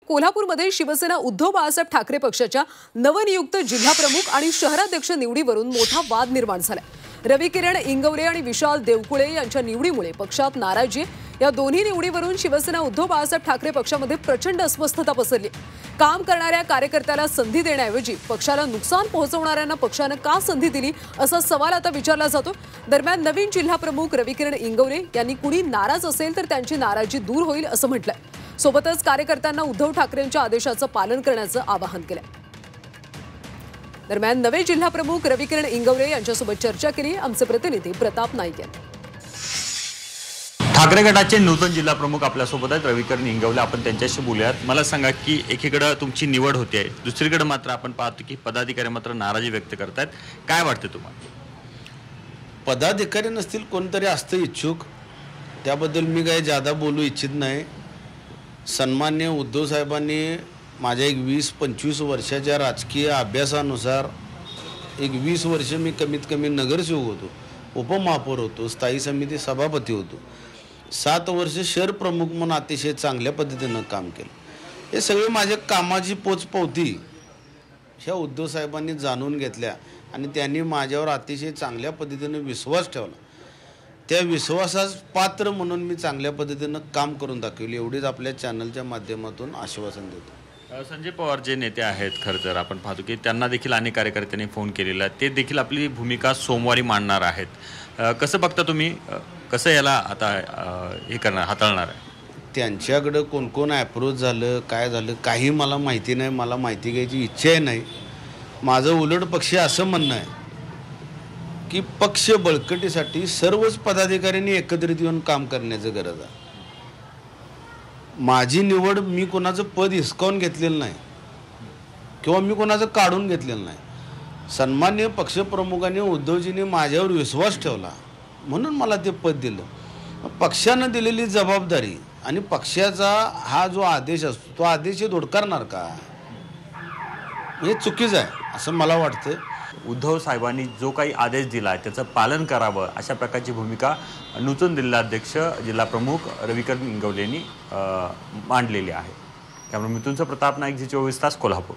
कोल्हापूरमध्ये शिवसेना उद्धव बाळासाहेब ठाकरे पक्षाच्या नवनियुक्त जिल्हाप्रमुख आणि शहराध्यक्ष निवडीवरून मोठा वाद निर्माण झाला। रवी किरण इंगवले आणि विशाल देवकुळे यांच्या निवडीमुळे पक्षात नाराजी आहे। या दोन्ही निवडीवरून शिवसेना उद्धव बाळासाहेब ठाकरे पक्षामध्ये प्रचंड अस्वस्थता पसरली। काम करणाऱ्या कार्यकर्त्याला संधी देण्याऐवजी पक्षाला नुकसान पोहोचवणाऱ्यांना पक्षाने का संधी दिली असा सवाल आता विचारला जातो। दरम्यान नवीन जिल्हाप्रमुख रवी किरण इंगवले यांनी कुणी नाराज असेल तर त्यांची नाराजी दूर होईल असं म्हटलंय। सोबतच कार्यकर्त्यांना उद्धव ठाकरेंच्या आदेशाचं पालन करण्याचं आवाहन केलं। दरम्यान नवे जिल्हाप्रमुख रवी किरण इंगवले यांच्यासोबत चर्चा केली आमचे प्रतिनिधी प्रताप नाईक यांनी। ठाकरे गटाचे नूतन जिल्हाप्रमुख आपल्यासोबत आहेत रवी किरण इंगवले, आपण त्यांच्याशी बोलूयात। मला सांगा की एकीकडे तुमची निवड होते आहे, दुसरीकडे मात्र आपण पाहतो की पदाधिकारी मात्र नाराजी व्यक्त करतात, काय वाटतं तुम्हाला? पदाधिकारी नसतील कोणतरी असतं इच्छुक, त्याबद्दल मी काही जादा बोलू इच्छित नाही। सन्मान्य उद्धव साहेबांनी माझ्या एक 20-25 वर्षाच्या राजकीय अभ्यासानुसार एक 20 वर्ष मी कमीत कमी नगरसेवक होतो, उपमहापौर होतो, स्थायी समिती सभापती होतो, 7 वर्ष शहर प्रमुख म्हणून अतिशय चांगल्या पद्धतीनं काम केलं। हे सगळे माझ्या कामाची पोचपावती ह्या उद्धव साहेबांनी जाणून घेतल्या आणि त्यांनी माझ्यावर अतिशय चांगल्या पद्धतीनं विश्वास ठेवला। त्या विश्वासास पात्र म्हणून मी चांगल्या पद्धतीनं काम करून दाखवले, एवढीच आपल्या चॅनलच्या माध्यमातून आश्वासन देतो। संजय पवार जे नेते आहेत, खरं तर आपण पाहतो की त्यांना देखील अनेक कार्यकर्त्यांनी फोन केलेला, ते देखील आपली भूमिका सोमवारी मांडणार आहेत। कसं बघता तुम्ही, कसं याला आता हे करणार, हाताळणार आहे? त्यांच्याकडं कोण कोण अप्रोच झालं, काय झालं काही मला माहिती नाही, मला माहिती घ्यायची इच्छाही नाही। माझं उलट पक्षी असं म्हणणं आहे की पक्ष बळकटीसाठी सर्वच पदाधिकाऱ्यांनी एकत्रित येऊन काम करण्याचं गरज आहे। माझी निवड मी कोणाचं पद हिसकावून घेतलेलं नाही किंवा मी कोणाचं काढून घेतलेलं नाही। सन्मान्य पक्षप्रमुखांनी उद्धवजींनी माझ्यावर विश्वास ठेवला म्हणून मला ते पद दिलं। पक्षानं दिलेली जबाबदारी आणि पक्षाचा हा जो आदेश असतो तो आदेश धोडकारणार का, हे चुकीचं आहे असं मला वाटतं। उद्धव साहेबांनी जो काही आदेश दिला आहे त्याचं पालन करावं अशा प्रकारची भूमिका नूतन जिल्हाध्यक्ष जिल्हाप्रमुख रवी किरण इंगवले यांनी मांडलेली आहे। त्यामुळे मिथुनचा प्रताप नाईक, झी 24 तास, कोल्हापूर।